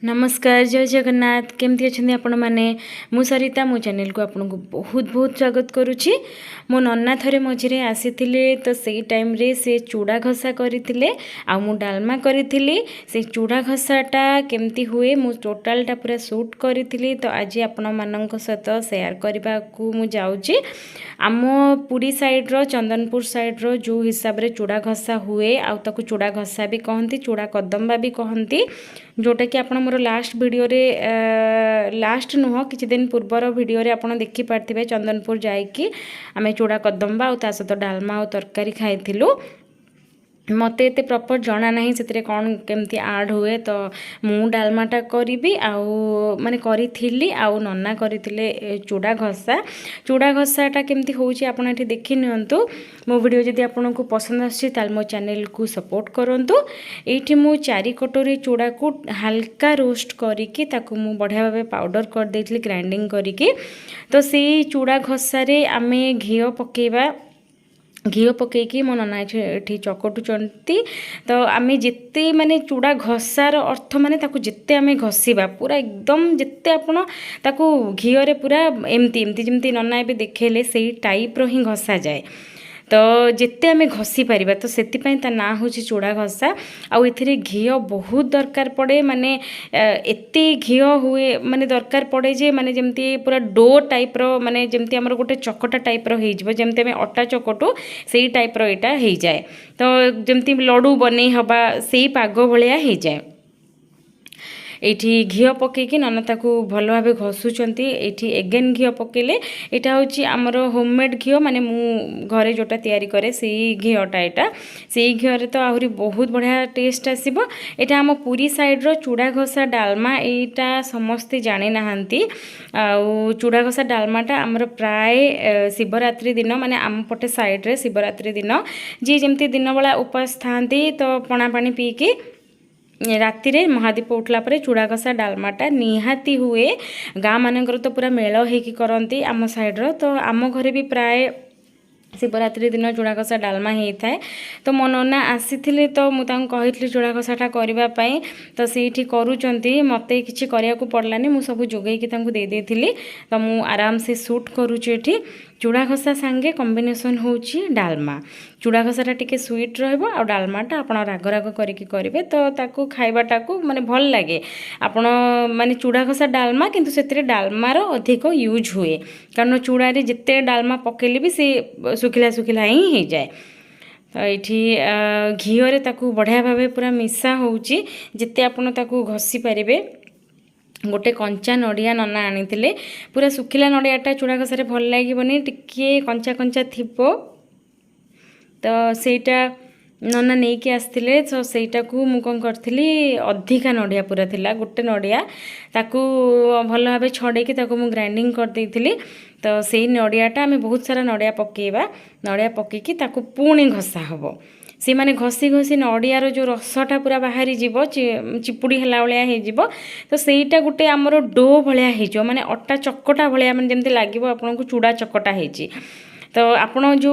नमस्कार जय जगन्नाथ केमती अच्छे आपण मैंने मु सरिता मो चैनल को आपन को बहुत बहुत स्वागत करुच्ची। मो नन्ना थरे मझे आसी तो से टाइम रे से चूड़ा घसा करते आ मु डालमा करी से चूड़ा घसाटा केमती हुए मु टोटालटा पूरा शूट करी तो आज आपण मान सहित सेयार करने को मु जाऊँगी। आम पुरी साइड्र चंदनपुर साइड्र जो हिसाब रे चूड़ा घसा हुए आउ चूड़ा घसा भी कहती चूड़ा कदम्बा भी कहती जोटा कि आप मोर लास्ट वीडियो रे लास्ट नुह किछि दिन पूर्वर वीडियो रे आपण देखि पारथिबे चंदनपुर जाइकी आमे चूड़ा कदम्बा और ता सहित डालमा और तरकारी खाइथिलु। मते एते प्रॉपर जाना नहीं से कौन केमती आड हुए तो मु डालमाटा करी माने करी थिली आउ नन्ना करथिले चूड़ा घसाटा केमती होउची आपण एठी देखि नियंतु। मो वीडियो जदि आपन को पसंद आछि ताल मो चैनल को सपोर्ट करंतु। एठी मु 4 कटोरी चूड़ा को हल्का रोस्ट करिकी ताकू मु बढ़िया भाबे पाउडर कर देथिली ग्राइंडिंग करिकी। तो से चूड़ा घसा रे आमे घियो पकेबा घी पकईकी मो नना ये चकटुचंती। तो आम जिते माने चूड़ा घसार अर्थ माने ताकू जिते आम घसीबा पूरा एकदम जिते आपण ताकू घीरे पूरा एमती एमती जमती नना ए देखेले से टाइप रो ही घसा जाए। तो जिते आम घसी पारिबा तो सेतिपई ता ना हो चूड़ा घसा आउ एथिरे घी बहुत दरकार पड़े माने एते घी हुए माने दरकार पड़े जे माने जमती पूरा डो टाइप रो माने जमती हमर गोटे चकटा टाइप रो हे जिवो जमती आम अटा चकटू सेही टाइप रो एटा हे जाए। तो जमती लड्डू बनै हबा सेही पाग भलिया हे जाए। एठी घी पकईकी नना ताकू भल भाव घसुचंती। एठी एगेन घी पकेले एटा होची आमर होममेड घी माने मु घरे जोटा तैयारी करे सेही घीटा एटा सेही घी तो आहुरी बहुत बढ़िया टेस्ट आसीबो। एटा आम पुरी साइड रो चूड़ा घसा डालमा एटा समस्ते जाने नहांती। आउ चूड़ा घसा डालमाटा आमर प्राय शिवरात्रि दिन माने आम पटे साइड रे शिवरात्रि दिन जी जमती दिन बेला उपास थांती तो पणा पानी पीकी राति रे महादीप उठला परे चूड़ा घसा डालमाटा निहाती हुए। गाँ मानकर तो पूरा मेल होइकी करंती आम साइड्र। तो आम घरे भी प्राय शिवरात्रि दिन चूड़ा घसा डालमा होता है। तो मो नना आसी तो मुझे कही चूड़ा घसाटा करने तो सीठी करुँच मत कि कराया पड़लानी मु सब जोगेकी दे देती। तो मु आराम से शूट करुँची चूड़ा घसा सांगे कॉम्बिनेशन होची डालमा। चूड़ा घसाटा टिके स्वीट रहबो आ डालमाटा आपण राग राग करिके करिवे तो ताकू खाइबाटा को माने भल लागे। आपण माने चूड़ा घसा डालमा किंतु सेतिरे डालमार अधिक यूज हुए कारण चूड़ा रे जिते डालमा पकेले भी से सुखिला सुखिला ही हो जाए। तो ये घीरे ताकू बढ़िया भाव पूरा मिसा होची जिते आपण ताकू घसी पारिबे। गोटे कंचा नड़िया नना आनी पूरा सुखिला नड़ियाटा चूड़ा घसारे भल लगे टिके कंचा कंचा थिबो। तो सेटा नना नहीं कि आसते तो सेटा को मु कौन करी अधिका नड़िया पूरा थिला गोटे नड़िया ताकू भल भाव छड़ेकी ताकू मु ग्राइंडिंग कर देइथिली। तो सेही नड़ियाटा आम बहुत सारा नड़िया पकेबा नड़िया पकेकी ताकू पुणी घसा हबो। से माने घसी घसी नड़ियार जो रसटा पूरा बाहरी जीवो चिपुड़ी हला भलिया हे जीवो। तो सेटा गोटे आमर डो भलिया हे जो माने अटा चकटा भलिया माने जेमती लागिवो आपनको चूड़ा चकटा हेची। तो आपण जो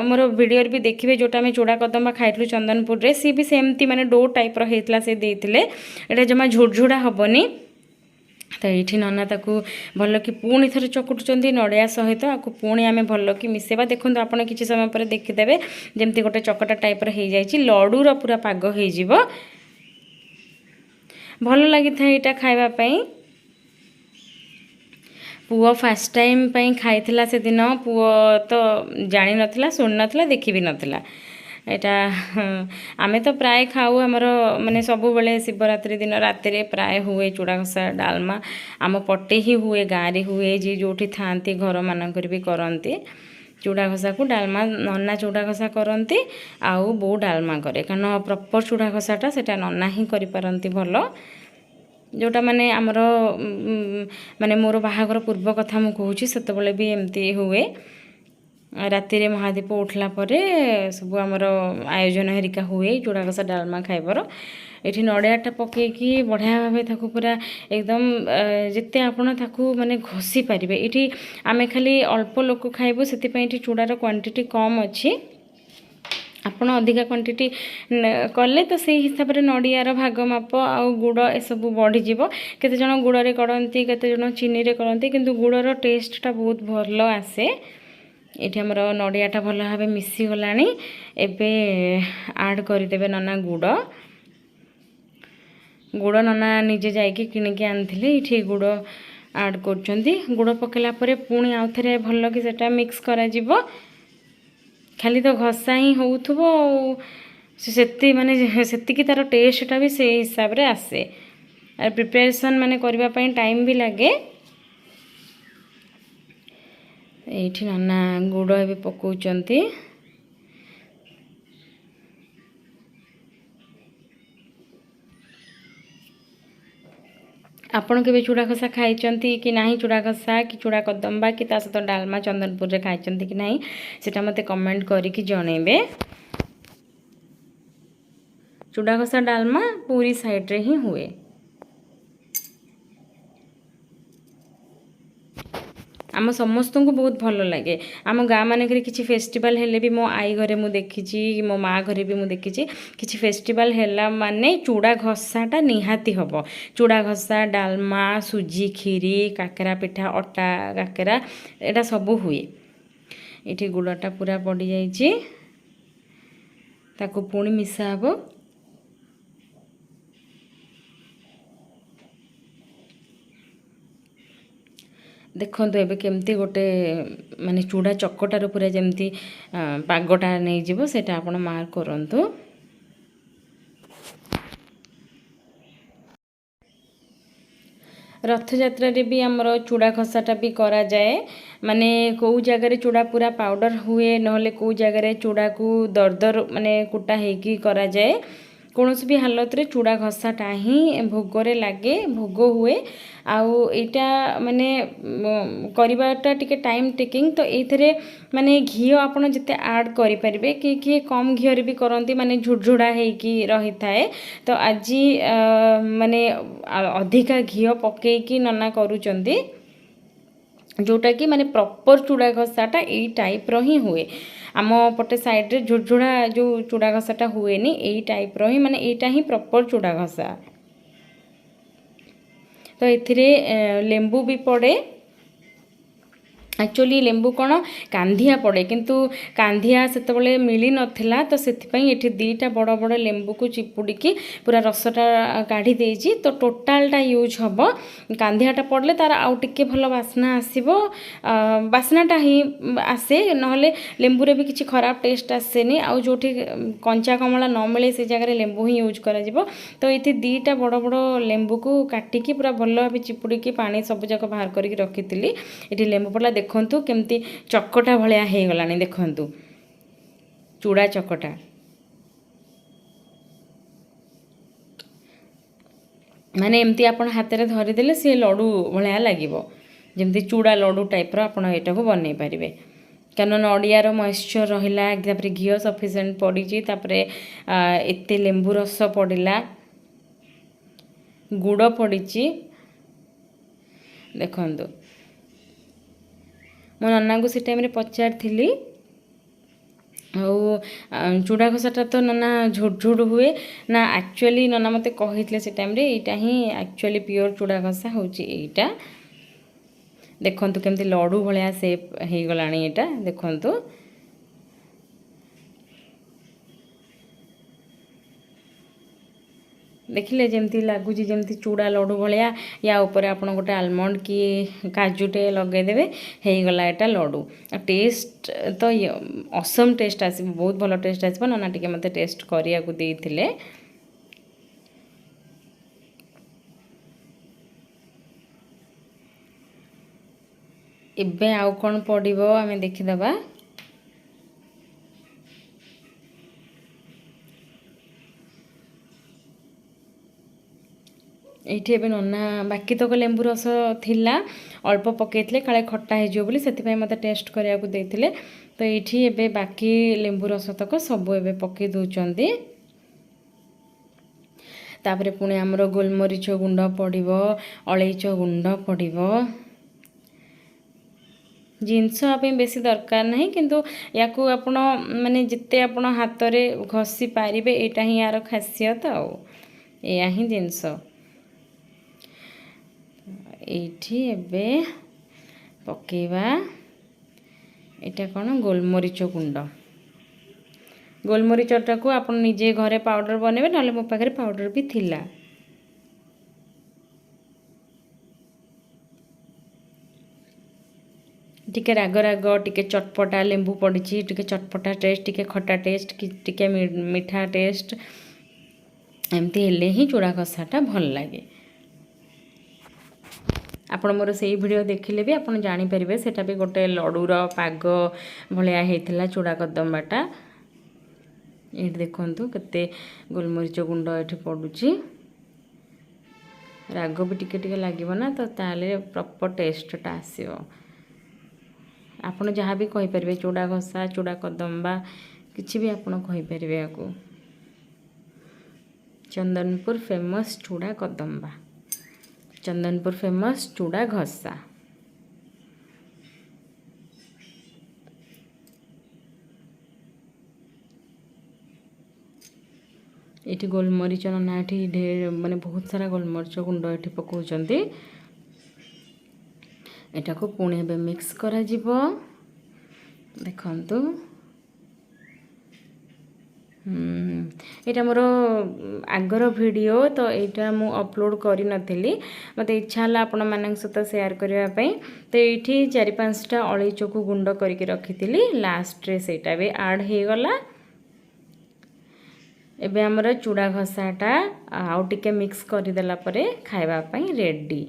मोर वीडियो भी देखिए जोटा आम चूड़ा कदम्बा खाइलु चंदनपुर रे सी भी सेमती माने डो टाइप रो हेतला से देइथिले एटा जमा झुड़झुड़ा हबनी। तो ये नना ताकू भल कि पुणी थर चकुटुंट नड़िया सहित आपको पुणी आम भल कि मिसेबा देखो आपड़ किसी समय पर देखीदे जमती गोटे चकटा टाइप हो जाए लड्डूर पूरा पाग हो भल लगी था यहाँ खावाई। पुओ फास्ट टाइम खाई से दिन पुओ तो जानी नथिला शुणी नथिला देखी भी नथिला। एटा आमे तो प्राय खाऊ आमर माने सब बेले शिवरात्रि दिन राति रे प्राय हुए चूड़ा घसा डालमा आम पटे ही हुए गाँव रे हुए जी जोठी थांती घर मानकर भी करती चूड़ा घसा को डालमा नना चूड़ा घसा करती आउ बो डालमा करे कारण प्रॉपर चूड़ा घसाटा सेटा नना ही करि पारंती भल जोटा माने आमर माने मोर बाहागर पूर्व कथा मु कहूची सेतबेले भी एमती हुए। राति रे महादीप उठला परे सब आमर आयोजन हेरिका हुए चूड़ा घसा डालमा खाइबर। ये नड़ियाटा पकईकी बढ़िया भाव ताकू पूरा एकदम जिते आपण ताकू माने घसी पारिबे। ये आमे खाली अल्प लोक खाइबो सेति पई चूड़ार क्वांटिटी कम अच्छी ଆପଣ ଅଧିକା କ୍ୱାଣ୍ଟିଟି କଲେ ତ ସେଇ ହିସାବରେ ନଡ଼ିଆର ଭାଗ ମାପ ଆଉ ଗୁଡ଼ ଏସବୁ ବଢ଼ିଯିବ। କେତେଜଣ ଗୁଡ଼ରେ କରନ୍ତି, କେତେଜଣ ଚିନିରେ କରନ୍ତି, କିନ୍ତୁ ଗୁଡ଼ର ଟେଷ୍ଟଟା ବହୁତ ଭଲ ଆସେ। ଏଠି ଆମର ନଡ଼ିଆଟା ଭଲ ଭାବେ ମିଶିଗଲାଣି। ଏବେ ଆଡ଼୍ କରିଦେବେ ନନା ଗୁଡ଼। ଗୁଡ଼ ନନା ନିଜେ ଯାଇକି କିଣିକି ଆଣିଥିଲେ। ଏଠି ଗୁଡ଼ ଆଡ଼୍ କରୁଛନ୍ତି। ଗୁଡ଼ ପକାଇଲା ପରେ ପୁଣି ଆଉଥରେ ଭଲକି ସେଟା ମିକ୍ସ କରାଯିବ। ଖାଲି ତ ଘଷା ହିଁ ହେଉଥିବ ଆଉ ସେତିକି ତାର ଟେଷ୍ଟଟା ବି ସେଇ ହିସାବରେ ଆସେ। আর ପ୍ରିପାରେସନ୍ ମାନେ କରିବା ପାଇଁ ଟାଇମ୍ ବି ଲାଗେ। ଏଇଠି ନନା ଗୁଡ଼ ଏବେ ପକାଉଛନ୍ତି। ଆପଣ କେବେ ଚୁଡ଼ା ଘଷା ଖାଇଛନ୍ତି କି ନାହିଁ? ଚୁଡ଼ା ଘଷା କି ଚୁଡ଼ା କଦମ୍ବା କି ତା ସହିତ ଡାଲମା ଚନ୍ଦନପୁରରେ ଖାଇଛନ୍ତି କି ନାହିଁ ସେଟା ମୋତେ କମେଣ୍ଟ କରିକି ଜଣେଇବେ। ଚୁଡ଼ା ଘଷା ଡାଲମା ପୁରୀ ସାଇଡ଼୍ରେ ହିଁ ହୁଏ। ଆମ ସମସ୍ତଙ୍କୁ ବହୁତ ଭଲ ଲାଗେ। ଆମ ଗାଁ ମାନଙ୍କରେ କିଛି ଫେଷ୍ଟିଭାଲ୍ ହେଲେ ବି ମୋ ଆଈ ଘରେ ମୁଁ ଦେଖିଛି, ମୋ ମା ଘରେ ବି ମୁଁ ଦେଖିଛି, କିଛି ଫେଷ୍ଟିଭାଲ୍ ହେଲା ମାନେ ଚୁଡ଼ା ଘଷାଟା ନିହାତି ହେବ। ଚୁଡ଼ା ଘଷା, ଡାଲମା, ସୁଜି କ୍ଷୀରି, କାକେରା ପିଠା, ଅଟା କାକେରା, ଏଇଟା ସବୁ ହୁଏ। ଏଠି ଗୁଡ଼ଟା ପୁରା ପଡ଼ିଯାଇଛି, ତାକୁ ପୁଣି ମିଶା ହେବ। ଦେଖନ୍ତୁ ଏବେ କେମିତି ଗୋଟେ ମାନେ ଚୁଡ଼ା ଚକଟାର ପୁରା ଯେମିତି ପାଗଟା ନେଇଯିବ ସେଇଟା ଆପଣ ମାର୍କ କରନ୍ତୁ। ରଥଯାତ୍ରାରେ ବି ଆମର ଚୁଡ଼ା ଘଷାଟା ବି କରାଯାଏ। ମାନେ କେଉଁ ଜାଗାରେ ଚୁଡ଼ା ପୁରା ପାଉଡ଼ର ହୁଏ, ନହେଲେ କେଉଁ ଜାଗାରେ ଚୁଡ଼ାକୁ ଦରଦର ମାନେ କୁଟା ହେଇକି କରାଯାଏ। କୌଣସି ବି ହାଲତରେ ଚୁଡ଼ା ଘଷାଟା ହିଁ ଭୋଗରେ ଲାଗେ, ଭୋଗ ହୁଏ। ଆଉ ଏଇଟା ମାନେ କରିବାଟା ଟିକେ ଟାଇମ୍ ଟେକିଂ। ତ ଏଇଥିରେ ମାନେ ଘିଅ ଆପଣ ଯେତେ ଆଡ଼୍ କରିପାରିବେ, କିଏ କମ୍ ଘିଅରେ ବି କରନ୍ତି, ମାନେ ଝୁଡ଼ଝୁଡ଼ା ହେଇକି ରହିଥାଏ। ତ ଆଜି ମାନେ ଅଧିକା ଘିଅ ପକେଇକି ନନା କରୁଛନ୍ତି, ଯେଉଁଟାକି ମାନେ ପ୍ରପର୍ ଚୁଡ଼ା ଘଷାଟା ଏଇ ଟାଇପ୍ର ହିଁ ହୁଏ। ଆମ ପଟେ ସାଇଡ଼୍ରେ ଝୁଡ଼ଝୁଡ଼ା ଯେଉଁ ଚୁଡ଼ା ଘଷାଟା ହୁଏନି, ଏଇ ଟାଇପ୍ର ହିଁ ମାନେ ଏଇଟା ହିଁ ପ୍ରପର୍ ଚୁଡ଼ା ଘଷା। ତ ଏଥିରେ ଲେମ୍ବୁ ବି ପଡ଼େ। ଆକ୍ଚୁଆଲି ଲେମ୍ବୁ କ'ଣ କାନ୍ଧିଆ ପଡ଼େ, କିନ୍ତୁ କାନ୍ଧିଆ ସେତେବେଳେ ମିଳିନଥିଲା, ତ ସେଥିପାଇଁ ଏଠି ଦୁଇଟା ବଡ଼ ବଡ଼ ଲେମ୍ବୁକୁ ଚିପୁଡ଼ିକି ପୁରା ରସଟା କାଢ଼ି ଦେଇଛି। ତ ଟୋଟାଲଟା ୟୁଜ୍ ହେବ। କାନ୍ଧିଆଟା ପଡ଼ିଲେ ତାର ଆଉ ଟିକେ ଭଲ ବାସ୍ନା ଆସିବ, ବାସ୍ନାଟା ହିଁ ଆସେ, ନହେଲେ ଲେମ୍ବୁରେ ବି କିଛି ଖରାପ ଟେଷ୍ଟ ଆସେନି। ଆଉ ଯେଉଁଠି କଞ୍ଚା କମଳା ନ ମିଳେ ସେ ଜାଗାରେ ଲେମ୍ବୁ ହିଁ ୟୁଜ୍ କରାଯିବ। ତ ଏଠି ଦୁଇଟା ବଡ଼ ବଡ଼ ଲେମ୍ବୁକୁ କାଟିକି ପୁରା ଭଲ ଭାବେ ଚିପୁଡ଼ିକି ପାଣି ସବୁଯାକ ବାହାର କରିକି ରଖିଥିଲି। ଏଠି ଲେମ୍ବୁ ପଡ଼ିଲା। ଦେଖନ୍ତୁ କେମିତି ଚକଟା ଭଳିଆ ହେଇଗଲାଣି, ଦେଖନ୍ତୁ ଚୁଡ଼ା ଚକଟା। ମାନେ ଏମିତି ଆପଣ ହାତରେ ଧରିଦେଲେ ସିଏ ଲଡ଼ୁ ଭଳିଆ ଲାଗିବ, ଯେମିତି ଚୁଡ଼ା ଲଡ଼ୁ ଟାଇପ୍ର ଆପଣ ଏଇଟାକୁ ବନେଇ ପାରିବେ। କାରଣ ନଡ଼ିଆର ମଏଶ୍ଚର୍ ରହିଲା, ତାପରେ ଘିଅ ସଫିସିଏଣ୍ଟ ପଡ଼ିଛି, ତାପରେ ଏତେ ଲେମ୍ବୁ ରସ ପଡ଼ିଲା, ଗୁଡ଼ ପଡ଼ିଛି। ଦେଖନ୍ତୁ ମୋ ନନାଙ୍କୁ ସେ ଟାଇମ୍ରେ ପଚାରିଥିଲି, ଆଉ ଚୁଡ଼ା ଘଷାଟା ତ ନନା ଝୁଡ଼ଝୁଡ଼ ହୁଏ ନା, ଆକ୍ଚୁଆଲି ନନା ମୋତେ କହିଥିଲେ ସେ ଟାଇମ୍ରେ ଏଇଟା ହିଁ ଆକ୍ଚୁଆଲି ପିଓର ଚୁଡ଼ା ଘଷା ହେଉଛି ଏଇଟା। ଦେଖନ୍ତୁ କେମିତି ଲଡ଼ୁ ଭଳିଆ ସେପ୍ ହେଇଗଲାଣି ଏଇଟା, ଦେଖନ୍ତୁ। ଦେଖିଲେ ଯେମିତି ଲାଗୁଛି ଯେମିତି ଚୁଡ଼ା ଲଡ଼ୁ ଭଳିଆ। ୟା ଉପରେ ଆପଣ ଗୋଟେ ଆଲମଣ୍ଡ କି କାଜୁଟେ ଲଗାଇଦେବେ, ହେଇଗଲା ଏଇଟା ଲଡ଼ୁ। ଆଉ ଟେଷ୍ଟ ତ ଅସମ୍ ଟେଷ୍ଟ ଆସିବ, ବହୁତ ଭଲ ଟେଷ୍ଟ ଆସିବ। ନନା ଟିକେ ମୋତେ ଟେଷ୍ଟ କରିବାକୁ ଦେଇଥିଲେ। ଏବେ ଆଉ କ'ଣ ପଡ଼ିବ ଆମେ ଦେଖିଦେବା। ଏଇଠି ଏବେ ନନା ବାକି ତକ ଲେମ୍ବୁ ରସ ଥିଲା, ଅଳ୍ପ ପକାଇଥିଲେ କାଳେ ଖଟା ହେଇଯିବ ବୋଲି, ସେଥିପାଇଁ ମୋତେ ଟେଷ୍ଟ କରିବାକୁ ଦେଇଥିଲେ। ତ ଏଇଠି ଏବେ ବାକି ଲେମ୍ବୁ ରସ ତକ ସବୁ ଏବେ ପକାଇ ଦେଉଛନ୍ତି। ତାପରେ ପୁଣି ଆମର ଗୋଲମରିଚ ଗୁଣ୍ଡ ପଡ଼ିବ, ଅଳେଇଚ ଗୁଣ୍ଡ ପଡ଼ିବ, जिनस बेसी दरकार नहीं किंतु या आपण माने जिते आपण हाथ में घसी पारे यहाँ ही यार खासियत या ही जिनस ये पकेवा यहाँ कौन गोलमरीच गुंड गोलमरीचटा को आप निजे घरे पाउडर बनइबे ना मो पाखे पाउडर भी थिला टिके राग राग टिके चटपटा लेंबू पड़ी टिके चटपटा टेस्ट टिके खट्टा टेस्ट टिके मीठा टेस्ट एमती हेले ही चूड़ा कषाटा भल लगे आपण मोर से वीडियो देखिले भी आपण जानि परिबे सेटा भी गोटे लडूर पाग भलिया हेतिला चूड़ा कदम्बाटा ये देखंतु केते गोलमरीच गुंड ये पड़ुची राग भी टिके टिके लागिबो ना तो ताले प्रॉपर टेस्टटा आसीबो आपण जहाँ भी कहि परिबे चूड़ा घसा चूड़ा कदम्बा किछि भी आपण कहि परिबे याकू चंदनपुर फेमस चूड़ा कदम्बा चंदनपुर फेमस चूड़ा घसा ये गोलमरीच ना ये ढेर माने बहुत सारा गोलमरीच गुंड ये पकाउछंती एटा को पुणे बे मिक्स करा जिवो देखंतु यहाँ मोर आगर वीडियो तो यहाँ मु अपलोड करी नथिली मते इच्छा हला आपण मानक सहित शेयर करने तो ये 4-5टा अलैच को गुंड करके रखी लास्ट रे सेटा भी ऐड हो गला एबे हमर चूड़ा घसाटा आउ टिके मिक्स कर देला परे खाइबा पई रेडी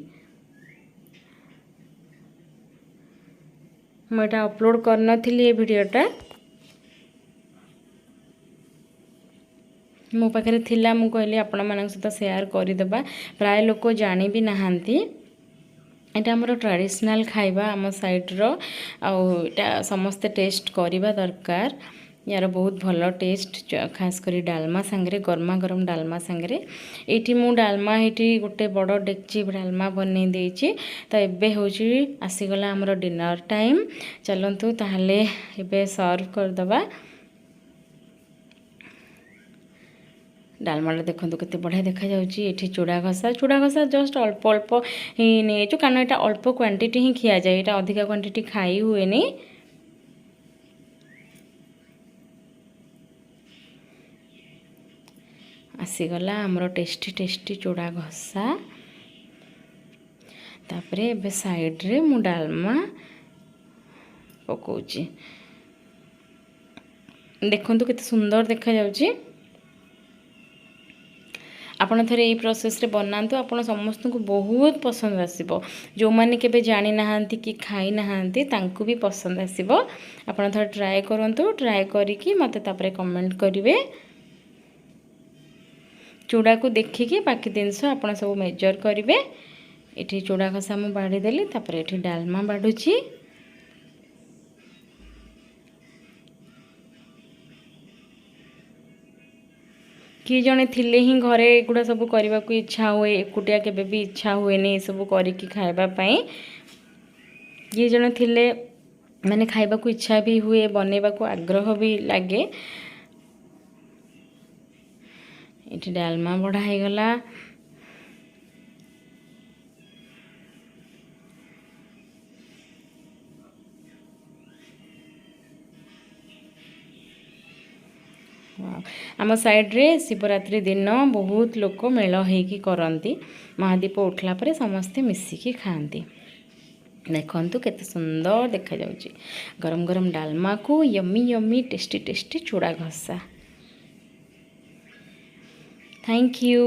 मैं अपलोड कर नथिली ये वीडियोटा मो पाखे थिला मु कहली आपण मानक सहित शेयर करदेबा प्राय लोक जानी भी नहांती एटा हमर ट्रेडिशनल खाइबा आम साइड रो आटा समस्ते टेस्ट करवा दरकार यार बहुत भल टेस्ट खास करी डालमा सांगरे गरमा गरम डालमा सांगरे एठी मु डालमा एठी गोटे बड़ डेक्ची डालमा बनै देछि तो एबे होची आसीगला हमर डिनर टाइम चलंतु ताहले एबे सर्व कर दबा डालमाटा देखो केते बढ़िया देखा जाउची एठी चूड़ा घसा जस्ट अल्प अल्प ही नहीं कारण यहाँ अल्प क्वांटिटी ही खिया जाए यहाँ अधिका क्वांटिटी खाई हुए नहीं आसीगला हमर टेस्टी टेस्टी चूड़ा घसा तापरे एबे साइड रे मु डालमा पकोची देखंतु केते सुंदर देखा जाउची आपण थरे ये प्रोसेस रे बनातु आपण समस्त को बहुत पसंद आसीबो जो माने केबे जानि नहांती कि खाई नहांती तांकु भी पसंद आसीबो आपण थरे ट्राई करंतु ट्राई करी कि मते तापरे कमेंट करिवे चूड़ा को देखिकी बाकी जिनस आपण सब मेजर करेंगे ये चूड़ा घसा मु बाड़ी देली तापर ये डालमा बाढ़ुची किए जड़े थिले ही घरे एगुड़ा सब करने को इच्छा हुए एकुटिया केबे भी इच्छा हुए नहीं सब करके खाइबापी किए जड़े थिले माने खाइबा को इच्छा भी हुए बनैबा को आग्रह भी लगे ये डालमा बढ़ा हो गला आम साइड रे शिवरात्रि दिन बहुत लोक मेल होइकी करती महादीप उठला परे समस्ते मिसिकी खाती देखंतु केते सुंदर देखा जाउची गरम गरम डालमा को यम्मी यम्मी टेस्टी टेस्टी चूड़ा घसा। Thank you.